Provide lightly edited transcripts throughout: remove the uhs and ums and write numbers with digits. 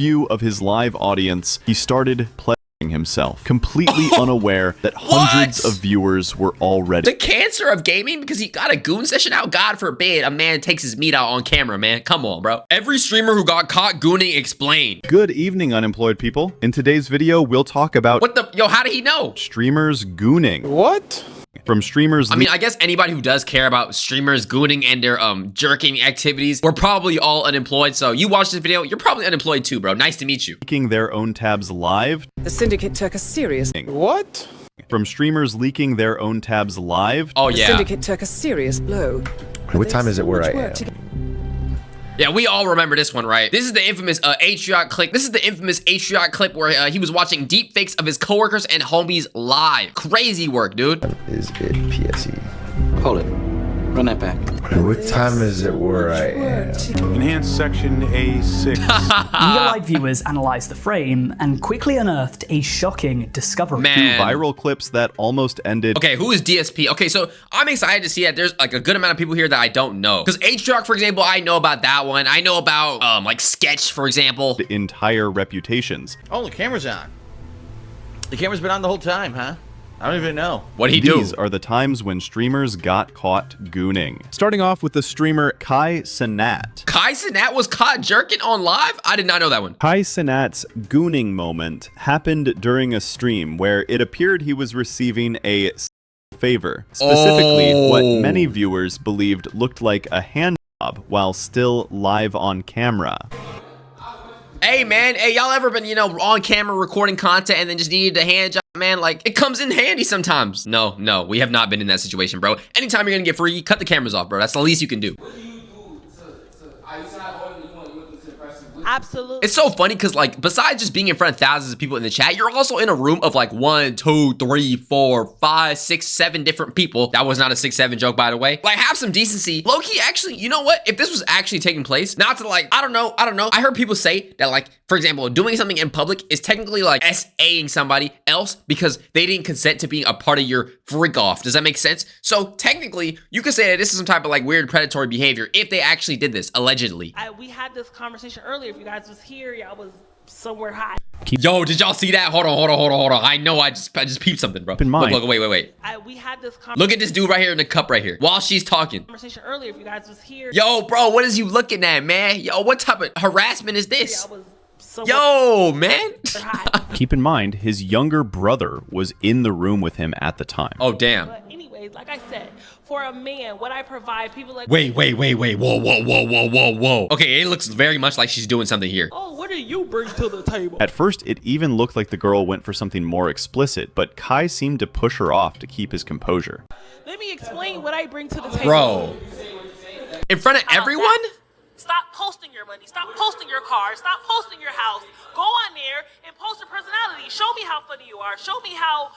view of his live audience, he started pleasuring himself, completely unaware that hundreds of viewers were already. The cancer of gaming because he got a goon session out? God forbid a man takes his meat out on camera, man. Come on, bro. Every streamer who got caught gooning explained. Good evening, unemployed people. In today's video, we'll talk about what the how did he know? Streamers gooning. What? From streamers. I mean, I guess anybody who does care about streamers gooning and their jerking activities, we're probably all unemployed. So you watch this video, you're probably unemployed too, bro. Nice to meet you. Leaking their own tabs live. The syndicate took a serious. What? From streamers leaking their own tabs live. Oh The yeah. syndicate took a serious blow. What time is it where I am? Yeah, we all remember this one, right? This is the infamous Atriot clip. This is the infamous Atriot clip where he was watching deep fakes of his coworkers and homies live. Crazy work, dude. Is it PSE? Hold it. Run that back. What time is it where I am? Enhanced section A6. Eagle-eyed viewers analyzed the frame and quickly unearthed a shocking discovery. Man. Two viral clips that almost ended. Okay, who is DSP? Okay, so I'm excited to see that there's like a good amount of people here that I don't know. Because Atriot, for example, I know about that one. I know about like Sketch, for example. Entire reputations. Oh, the camera's on. The camera's been on the whole time, huh? I don't even know. What'd he do? These are the times when streamers got caught gooning. Starting off with the streamer Kai Cenat. Kai Cenat was caught jerking on live? I did not know that one. Kai Cenat's gooning moment happened during a stream where it appeared he was receiving a favor. Specifically, what many viewers believed looked like a hand job while still live on camera. Hey, man. Hey, y'all ever been, on camera recording content and then just needed a hand job, man? Like, it comes in handy sometimes. No, we have not been in that situation, bro. Anytime you're gonna get free, cut the cameras off, bro. That's the least you can do. Absolutely. It's so funny because, like, besides just being in front of thousands of people in the chat, you're also in a room of like 1, 2, 3, 4, 5, 6, 7 different people. That was not a 6, 7 joke, by the way. Like, have some decency. Low-key, actually, you know what? If this was actually taking place, not to like, I don't know. I heard people say that, like, for example, doing something in public is technically like SAing somebody else because they didn't consent to being a part of your freak off. Does that make sense? So technically, you could say that this is some type of like weird predatory behavior if they actually did this, allegedly. We had this conversation earlier. If you guys was here, y'all was somewhere high. Yo, did y'all see that? Hold on. I know I just peeped something, bro. In mind. Look, wait. We had this conversation. Look at this dude right here in the cup right here while she's talking. Conversation earlier. If you guys was here. Yo, bro, what is you looking at, man? Yo, what type of harassment is this? Y'all was Yo, man. Keep in mind, his younger brother was in the room with him at the time. Oh, damn. But anyways, like I said, for a man, what I provide, people like. Wait. Whoa. Okay, it looks very much like she's doing something here. Oh, what do you bring to the table? At first, it even looked like the girl went for something more explicit, but Kai seemed to push her off to keep his composure. Let me explain what I bring to the table. Bro. In front of everyone? Stop posting your money. Stop posting your car. Stop posting your house. Go on there and post your personality. Show me how funny you are. Show me how.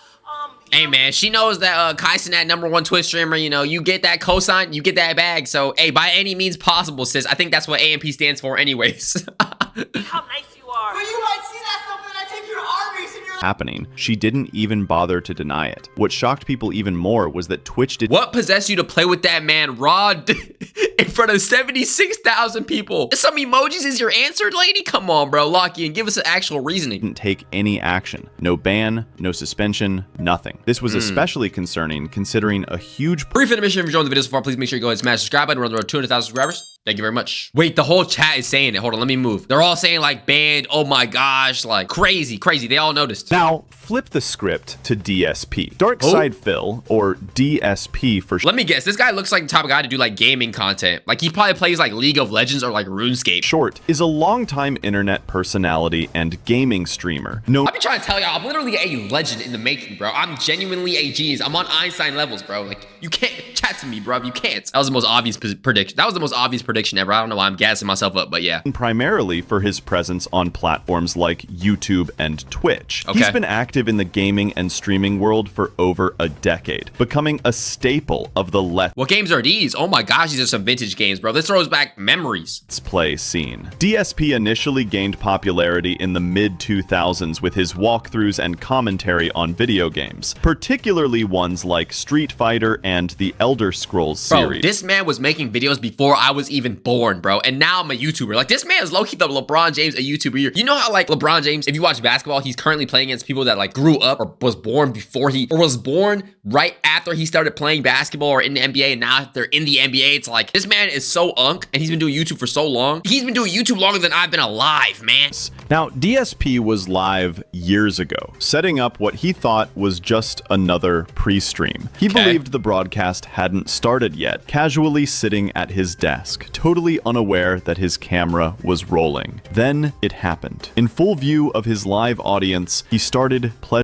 Hey, man, she knows that Kai Cenat, #1 Twitch streamer, you get that cosign, you get that bag. So, hey, by any means possible, sis. I think that's what AMP stands for anyways. How nice you are. But you might see that stuff when I take you to Arby's and you're like. Happening, she didn't even bother to deny it. What shocked people even more was that Twitch did. What possessed you to play with that man Rod in front of 76,000 people? Some emojis is your answer, lady? Come on, bro, lock in. Give us an actual reasoning. Didn't take any action. No ban, no suspension, nothing. This was especially concerning considering a huge. Brief intermission. If you're enjoying the video so far, please make sure you go ahead and smash the subscribe button. We're on the road to 200,000 subscribers. Thank you very much. Wait, the whole chat is saying it. Hold on, let me move. They're all saying like banned. Oh my gosh, like crazy. They all noticed. Now, flip the script to DSP. Dark Side Phil, or DSP for Let me guess, this guy looks like the type of guy to do like gaming content. Like he probably plays like League of Legends or like RuneScape. short, is a longtime internet personality and gaming streamer. No. I've been trying to tell y'all, I'm literally a legend in the making, bro. I'm genuinely a genius. I'm on Einstein levels, bro. Like, you can't chat to me, bro. You can't. That was the most obvious prediction. That was the most obvious prediction ever. I don't know why I'm gassing myself up, but yeah. Primarily for his presence on platforms like YouTube and Twitch. Okay. He's been active in the gaming and streaming world for over a decade, becoming a staple of the Let's What games are these? Oh my gosh, these are some vintage games, bro. This throws back memories. Play scene. DSP initially gained popularity in the mid-2000s with his walkthroughs and commentary on video games, particularly ones like Street Fighter and the Elder Elder Scrolls Bro, series. this man was making videos before I was even born, bro. And now I'm a YouTuber. Like, this man is low-key the LeBron James a YouTuber. You know how, like, LeBron James, if you watch basketball, he's currently playing against people that, like, grew up or was born before or was born right after he started playing basketball or in the NBA, and now they're in the NBA. It's like, this man is so unk, and he's been doing YouTube for so long. He's been doing YouTube longer than I've been alive, man. Now, DSP was live years ago, setting up what he thought was just another pre-stream. He believed the broadcast hadn't started yet, casually sitting at his desk, totally unaware that his camera was rolling. Then it happened. In full view of his live audience, he started pleasuring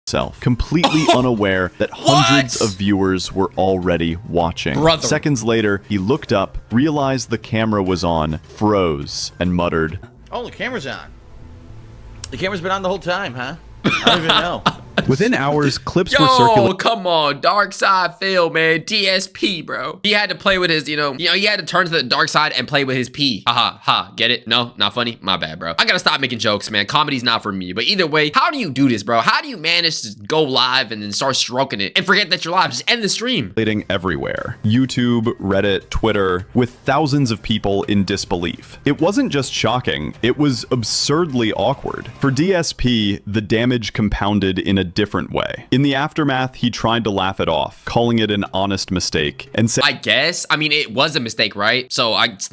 himself, completely unaware that hundreds of viewers were already watching. Brother. Seconds later, he looked up, realized the camera was on, froze, and muttered, Oh, the camera's on. The camera's been on the whole time, huh? I don't even know. Within hours, clips were Yo, circulating. come on, dark side Phil, man. DSP, bro. He had to play with his, he had to turn to the dark side and play with his P. Get it? No, not funny? My bad, bro. I gotta stop making jokes, man. Comedy's not for me. But either way, how do you do this, bro? How do you manage to go live and then start stroking it and forget that you're live? Just end the stream. Everywhere. YouTube, Reddit, Twitter, with thousands of people in disbelief. It wasn't just shocking, it was absurdly awkward. For DSP, the damage compounded in a different way. In the aftermath, he tried to laugh it off, calling it an honest mistake, and said, I guess. I mean, it was a mistake, right? So I guess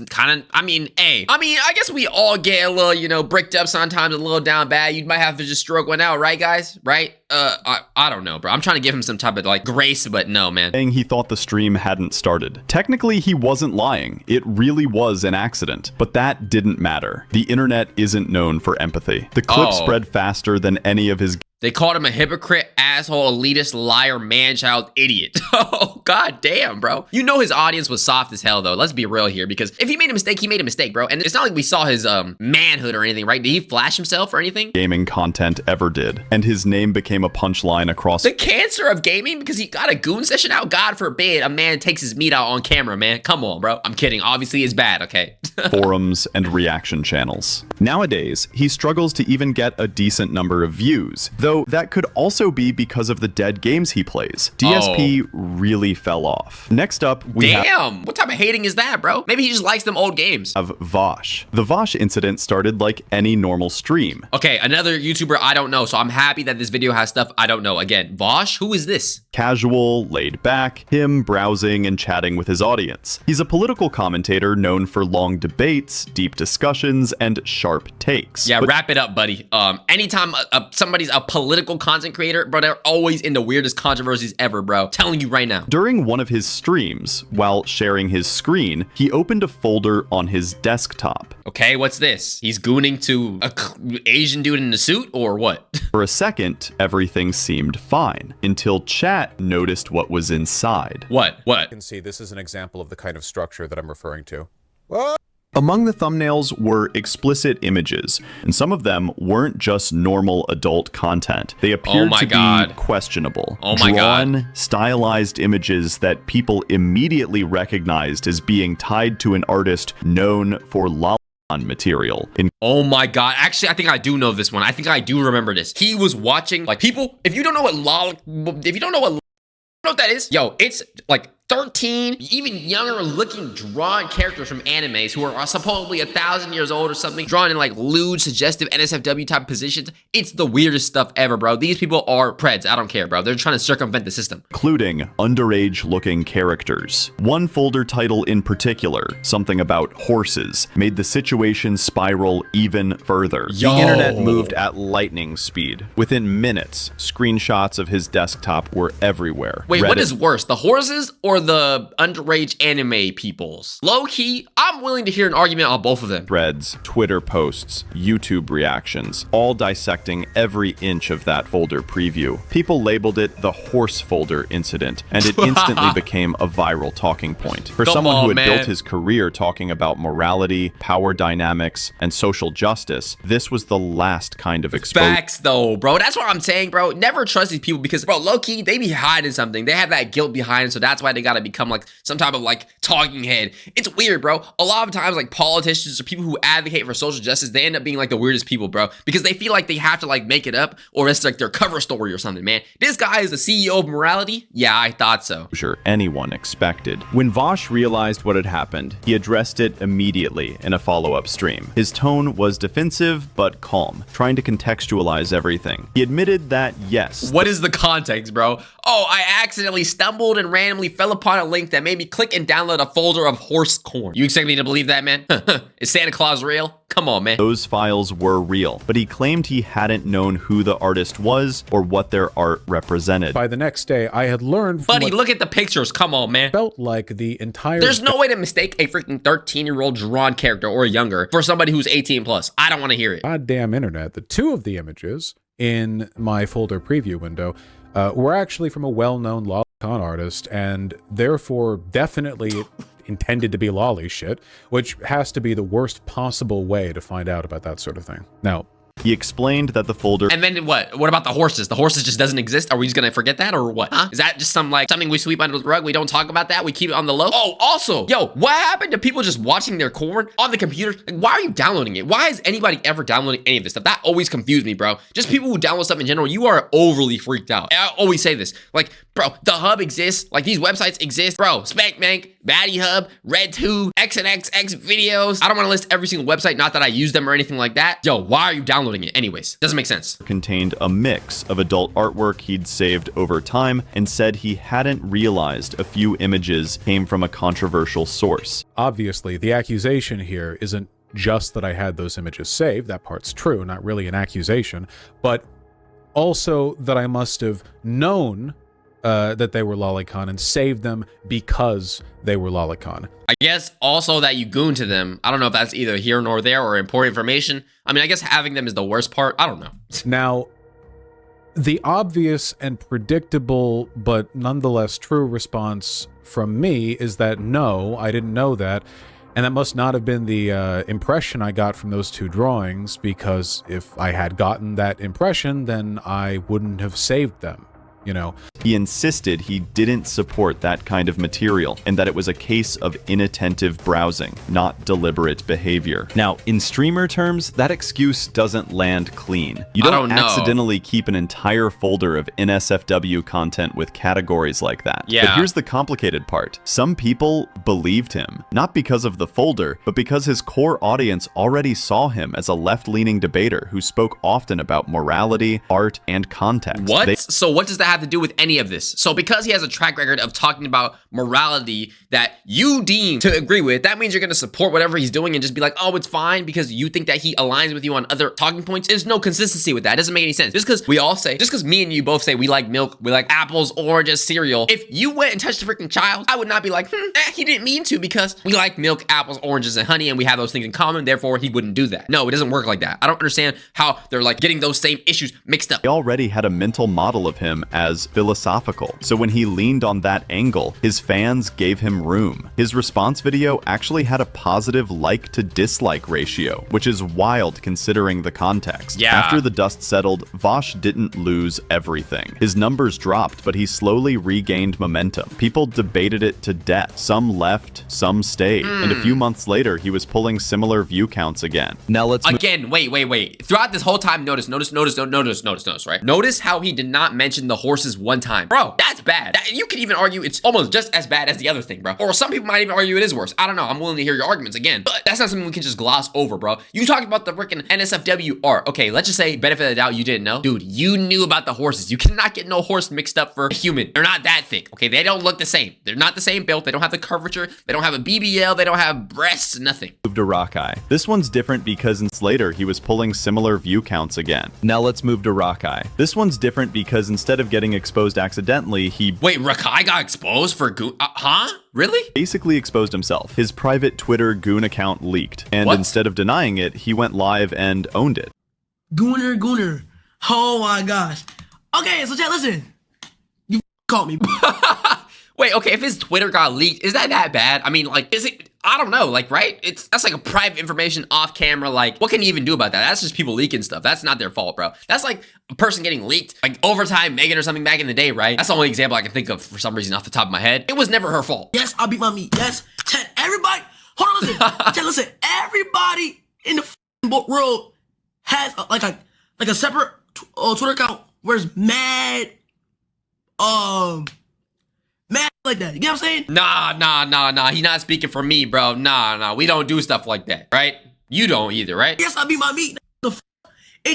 we all get a little, bricked up sometimes, a little down bad. You might have to just stroke one out, right, guys? Right? I don't know, bro. I'm trying to give him some type of, like, grace, but no, man. saying he thought the stream hadn't started. Technically, he wasn't lying. It really was an accident. But that didn't matter. The internet isn't known for empathy. The clip spread faster than any of his... They called him a hypocrite, asshole, elitist, liar, man-child, idiot. Oh, god damn, bro. You know his audience was soft as hell, though. Let's be real here, because if he made a mistake, he made a mistake, bro. And it's not like we saw his manhood or anything, right? Did he flash himself or anything? Gaming content ever did. And his name became a punchline across... The cancer of gaming because he got a goon session out? God forbid a man takes his meat out on camera, man. Come on, bro. I'm kidding. Obviously, it's bad, okay? forums and reaction channels. Nowadays, he struggles to even get a decent number of views, though that could also be because of the dead games he plays. DSP really fell off. Next up, we Damn! What type of hating is that, bro? Maybe he just likes them old games. have Vaush. The Vaush incident started like any normal stream. Okay, another YouTuber I don't know, so I'm happy that this video has stuff I don't know. Again, Vaush? Who is this? Casual, laid back, him browsing and chatting with his audience. He's a political commentator known for long debates, deep discussions, and sharp takes. Yeah, But wrap it up, buddy. Anytime somebody's a political content creator, bro, they're always in the weirdest controversies ever, bro. Telling you right now. during one of his streams, while sharing his screen, he opened a folder on his desktop. Okay, what's this? He's gooning to a Asian dude in a suit or what? For a second, everything seemed fine, until chat noticed what was inside. What? You can see this is an example of the kind of structure that I'm referring to. Among the thumbnails were explicit images, and some of them weren't just normal adult content. They appeared to be questionable. Oh my God. Stylized images that people immediately recognized as being tied to an artist known for lolicon material. Oh my God. Actually, I think I do know this one. I think I do remember this. He was watching, like, people, if you don't know what that is, yo, it's like 13, even younger looking drawn characters from animes who are supposedly 1,000 years old or something, drawn in like lewd, suggestive NSFW type positions. It's the weirdest stuff ever, bro. These people are preds. I don't care, bro. They're trying to circumvent the system. Including underage looking characters. One folder title in particular, something about horses, made the situation spiral even further. Yo. The internet moved at lightning speed. Within minutes, screenshots of his desktop were everywhere. Wait, what is worse, the horses or the underage anime peoples? Low key, I'm willing to hear an argument on both of them. Threads, Twitter posts, YouTube reactions, all dissecting every inch of that folder preview. People labeled it the horse folder incident, and it instantly became a viral talking point. For someone who had built his career talking about morality, power dynamics, and social justice, this was the last kind of exposure. Facts though, bro. That's what I'm saying, bro. Never trust these people because, bro, low key, they be hiding something. They have that guilt behind it, so that's why they got gotta become like some type of like talking head. It's weird, bro. A lot of times, like politicians or people who advocate for social justice, they end up being like the weirdest people, bro, because they feel like they have to like make it up or it's like their cover story or something, man. This guy is the CEO of morality? Yeah, I thought so. Sure, anyone expected. When Vaush realized what had happened, he addressed it immediately in a follow-up stream. His tone was defensive but calm, trying to contextualize everything. He admitted that yes. What is the context, bro? Oh, I accidentally stumbled and randomly fell upon a link that made me click and download a folder of horse corn. You expect me to believe that, man? Is Santa Claus real? Come on, man. Those files were real, but he claimed he hadn't known who the artist was or what their art represented. By the next day, I had learned Buddy, look at the pictures. Come on, man. Felt like the entire... There's no way to mistake a freaking 13-year-old drawn character or younger for somebody who's 18 plus. I don't want to hear it. Goddamn internet. The two of the images in my folder preview window were actually from a well-known lolicon artist, and therefore definitely intended to be lolly shit, which has to be the worst possible way to find out about that sort of thing. Now, he explained that the folder... And then what? What about the horses? The horses just doesn't exist? Are we just gonna forget that or what? Huh? Is that just something we sweep under the rug? We don't talk about that? We keep it on the low? Oh, also, yo, what happened to people just watching their corn on the computer? Like, why are you downloading it? Why is anybody ever downloading any of this stuff? That always confused me, bro. Just people who download stuff in general, you are overly freaked out. I always say this. Like, bro, the hub exists. Like, these websites exist. Bro, SpankBank, Batty Hub, RedTube, XNXX videos. I don't want to list every single website, not that I use them or anything like that. Yo, why are you downloading it anyways? Doesn't make sense. Contained a mix of adult artwork he'd saved over time and said he hadn't realized a few images came from a controversial source. Obviously, the accusation here isn't just that I had those images saved. That part's true, not really an accusation, but also that I must have known that they were lolicon and saved them because they were lolicon. I guess also that you goon to them. I don't know if that's either here nor there or important information. I mean, I guess having them is the worst part. I don't know. Now, the obvious and predictable but nonetheless true response from me is that no, I didn't know that. And that must not have been the impression I got from those two drawings, because if I had gotten that impression, then I wouldn't have saved them. You know, he insisted he didn't support that kind of material and that it was a case of inattentive browsing, not deliberate behavior. Now, in streamer terms, that excuse doesn't land clean. You don't accidentally keep an entire folder of NSFW content with categories like that. Yeah. But here's the complicated part. Some people believed him, not because of the folder, but because his core audience already saw him as a left-leaning debater who spoke often about morality, art, and context. What? So what does that have to do with any of this? So because he has a track record of talking about morality that you deem to agree with, that means you're going to support whatever he's doing and just be like, oh, it's fine because you think that he aligns with you on other talking points? There's no consistency with that. It doesn't make any sense. Just because me and you both say we like milk, we like apples, oranges, cereal. If you went and touched a freaking child, I would not be like, he didn't mean to because we like milk, apples, oranges, and honey, and we have those things in common. Therefore, he wouldn't do that. No, it doesn't work like that. I don't understand how they're like getting those same issues mixed up. They already had a mental model of him as philosophical. So when he leaned on that angle, his fans gave him room. His response video actually had a positive like to dislike ratio, which is wild considering the context. Yeah. After the dust settled, Vaush didn't lose everything. His numbers dropped, but he slowly regained momentum. People debated it to death. Some left, some stayed. And a few months later, he was pulling similar view counts again. Now let's again, wait. Throughout this whole time, notice, right? Notice how he did not mention the horses one time. Bro, that's bad. You could even argue it's almost just as bad as the other thing, bro. Or some people might even argue it is worse. I don't know. I'm willing to hear your arguments again. But that's not something we can just gloss over, bro. You talked about the freaking NSFW art. Okay, let's just say, benefit of the doubt, you didn't know. Dude, you knew about the horses. You cannot get no horse mixed up for a human. They're not that thick, okay? They don't look the same. They're not the same built. They don't have the curvature. They don't have a BBL. They don't have breasts, nothing. Move to Rakai. This one's different because later he was pulling similar view counts again. Now let's move to Rakai. This one's different because instead of getting exposed accidentally, he... Wait, Rakai got exposed for goon? Huh? Really? Basically exposed himself. His private Twitter goon account leaked, and instead of denying it, he went live and owned it. Gooner. Oh my gosh. Okay, so chat, listen. You caught me. Wait, okay, if his Twitter got leaked, is that bad? I mean, like, is it? I don't know, like, right? That's like a private information off camera. Like, what can you even do about that? That's just people leaking stuff. That's not their fault, bro. That's like a person getting leaked, like Overtime Megan or something back in the day, right? That's the only example I can think of for some reason off the top of my head. It was never her fault. Yes, I beat my meat. Yes, Chad, everybody, hold on, listen. Chad, listen, everybody in the world has like a separate Twitter account where it's mad like that. You get what I'm saying? Nah. He not speaking for me, bro. Nah. We don't do stuff like that, right? You don't either, right? Yes, I beat my meat. The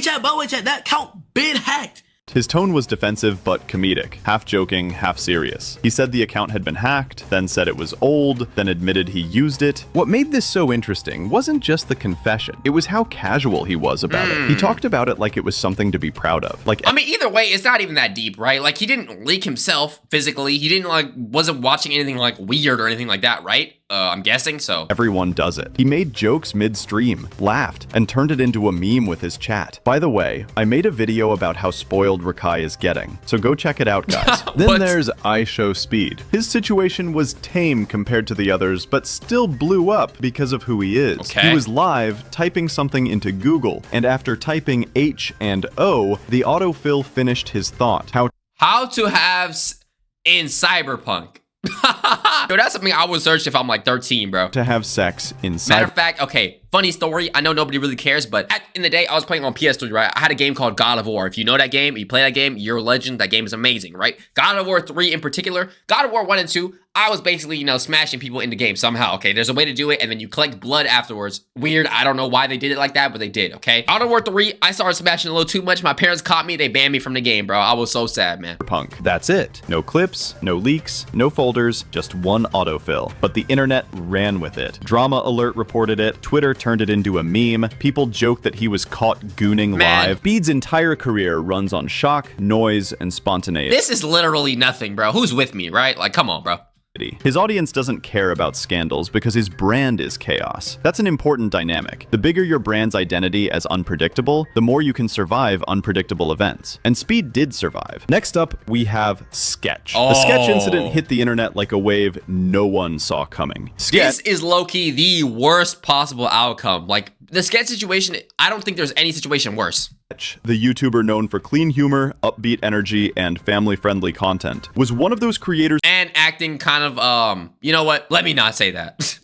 chat, by the way, chat, that account been hacked. His tone was defensive but comedic, half joking, half serious. He said the account had been hacked, then said it was old, then admitted he used it. What made this so interesting wasn't just the confession, it was how casual he was about it. He talked about it like it was something to be proud of. Like, I mean, either way, it's not even that deep, right? Like, he didn't leak himself physically. He didn't, like, wasn't watching anything, like, weird or anything like that, right? I'm guessing, so. Everyone does it. He made jokes mid-stream, laughed, and turned it into a meme with his chat. By the way, I made a video about how spoiled Rakai is getting, so go check it out, guys. Then there's IShowSpeed. His situation was tame compared to the others, but still blew up because of who he is. Okay. He was live, typing something into Google, and after typing H and O, the autofill finished his thought. How to have in Cyberpunk. Yo, that's something I would search if I'm like 13, bro. To have sex inside. Matter of fact, okay, funny story. I know nobody really cares, but in the day, I was playing on PS3, right? I had a game called God of War. If you know that game, you play that game, you're a legend. That game is amazing, right? God of War 3 in particular, God of War 1 and 2, I was basically, smashing people in the game somehow, okay? There's a way to do it, and then you collect blood afterwards. Weird, I don't know why they did it like that, but they did, okay? God of War 3, I started smashing a little too much. My parents caught me, they banned me from the game, bro. I was so sad, man. That's it. No clips, no leaks, no folders, just one autofill. But the internet ran with it. Drama Alert reported it, Twitter turned it into a meme, people joked that he was caught gooning live. Speed's entire career runs on shock, noise, and spontaneity. This is literally nothing, bro. Who's with me, right? Like, come on, bro. His audience doesn't care about scandals because his brand is chaos. That's an important dynamic. The bigger your brand's identity as unpredictable, the more you can survive unpredictable events. And Speed did survive. Next up, we have Sketch. The Sketch incident hit the internet like a wave no one saw coming. This is low-key the worst possible outcome. Like, the Sketch situation, I don't think there's any situation worse. The YouTuber known for clean humor, upbeat energy, and family-friendly content, was one of those creators and acting kind of, you know what? Let me not say that.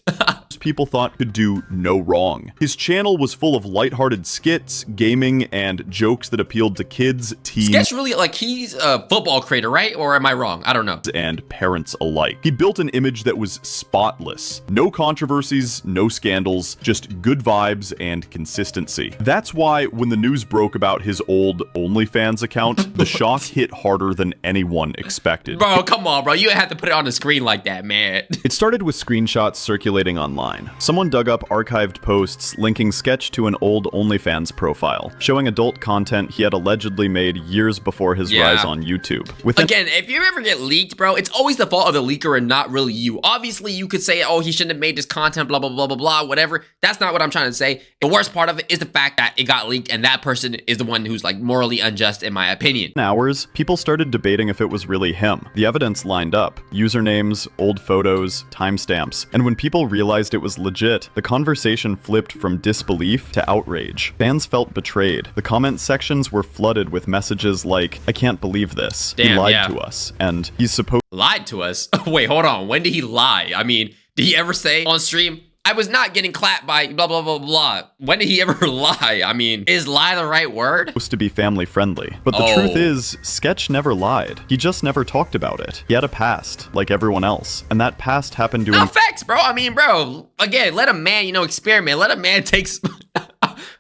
People thought could do no wrong. His channel was full of lighthearted skits, gaming, and jokes that appealed to kids, teens, Sketch really, like, he's a football creator, right? Or am I wrong? I don't know. And parents alike. He built an image that was spotless. No controversies, no scandals, just good vibes and consistency. That's why when the news broke about his old OnlyFans account, the shock hit harder than anyone expected. Bro, come on, bro. You have to put it on the screen like that, man. It started with screenshots circulating online. Someone dug up archived posts linking Sketch to an old OnlyFans profile, showing adult content he had allegedly made years before his rise on YouTube. Again, if you ever get leaked, bro, it's always the fault of the leaker and not really you. Obviously, you could say, oh, he shouldn't have made this content, blah, blah, blah, blah, blah, whatever. That's not what I'm trying to say. The worst part of it is the fact that it got leaked and that person is the one who's, like, morally unjust, in my opinion. Hours, people started debating if it was really him. The evidence lined up. Usernames, old photos, timestamps. And when people realized it was legit, the conversation flipped from disbelief to outrage. Fans felt betrayed. The comment sections were flooded with messages like, I can't believe this. He lied to us. And he's supposed lied to us? Wait, hold on. When did he lie? I mean, did he ever say on stream, I was not getting clapped by blah, blah, blah, blah? When did he ever lie? I mean, is lie the right word? Supposed to be family friendly. But the truth is, Sketch never lied. He just never talked about it. He had a past, like everyone else. And that past happened to him. No, facts, bro. I mean, bro, again, let a man, experiment. Let a man take...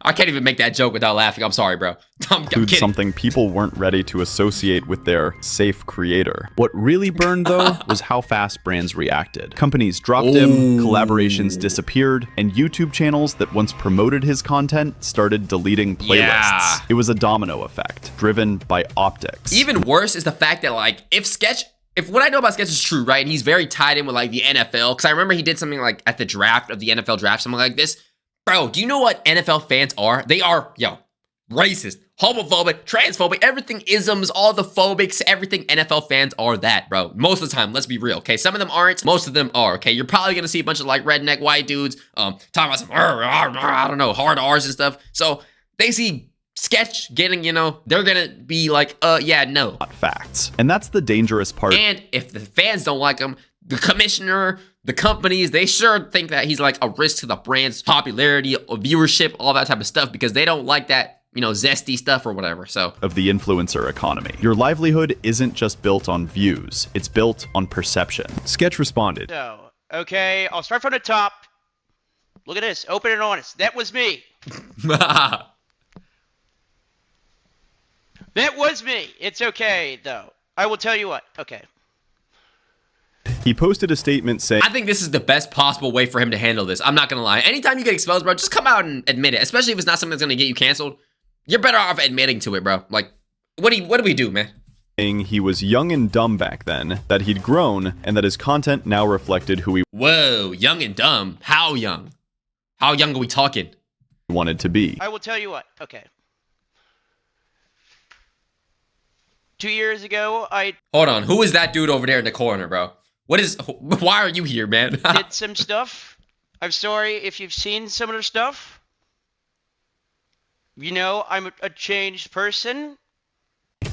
I can't even make that joke without laughing. I'm sorry, bro. I'm kidding. Something people weren't ready to associate with their safe creator. What really burned, though, was how fast brands reacted. Companies dropped him, collaborations disappeared, and YouTube channels that once promoted his content started deleting playlists. It was a domino effect, driven by optics. Even worse is the fact that, like, if what I know about Sketch is true, right, and he's very tied in with, like, the NFL, because I remember he did something, like, at the draft of the NFL draft, something like this. Bro, do you know what NFL fans are? They are, racist, homophobic, transphobic, everything isms, all the phobics, everything. NFL fans are that, bro. Most of the time, let's be real, okay? Some of them aren't, most of them are, okay? You're probably gonna see a bunch of like redneck white dudes talking about some, I don't know, hard R's and stuff. So they see Sketch getting, you know, they're gonna be like, yeah, no. Not facts. And that's the dangerous part. And if the fans don't like him, the commissioner, the companies, they sure think that he's like a risk to the brand's popularity, viewership, all that type of stuff, because they don't like that, you know, zesty stuff or whatever. So of the influencer economy. Your livelihood isn't just built on views, it's built on perception. Sketch responded. So, okay, I'll start from the top. Look at this, open and honest. That was me. That was me. It's okay, though. I will tell you what. Okay. He posted a statement saying, I think this is the best possible way for him to handle this. I'm not gonna lie. Anytime you get exposed, bro, just come out and admit it. Especially if it's not something that's gonna get you canceled. You're better off admitting to it, bro. Like, what do we do, man? He was young and dumb back then, that he'd grown, and that his content now reflected who he Whoa, young and dumb. How young? How young are we talking? wanted to be. I will tell you what. Okay. 2 years ago, I Hold on. Who is that dude over there in the corner, bro? Why are you here, man? did some stuff. I'm sorry if you've seen some of the stuff. You know, I'm a changed person.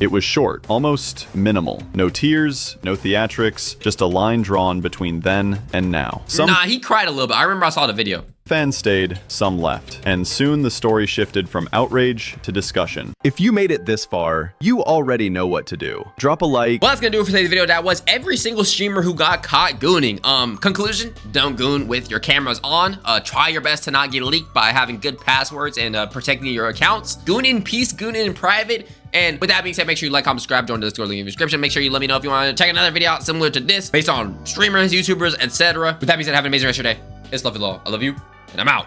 It was short, almost minimal. No tears, no theatrics, just a line drawn between then and now. Nah, he cried a little bit. I remember I saw the video. Fans stayed, some left, and soon the story shifted from outrage to discussion. If you made it this far, you already know what to do. Drop a like. Well, that's gonna do it for today's video. That was every single streamer who got caught gooning. Conclusion, don't goon with your cameras on. Try your best to not get leaked by having good passwords and protecting your accounts. Goon in peace, goon in private. And with that being said, make sure you like, comment, subscribe, join the Discord link in the description. Make sure you let me know if you want to check another video out similar to this based on streamers, YouTubers, etc. With that being said, have an amazing rest of your day. It's love you all. I love you, and I'm out.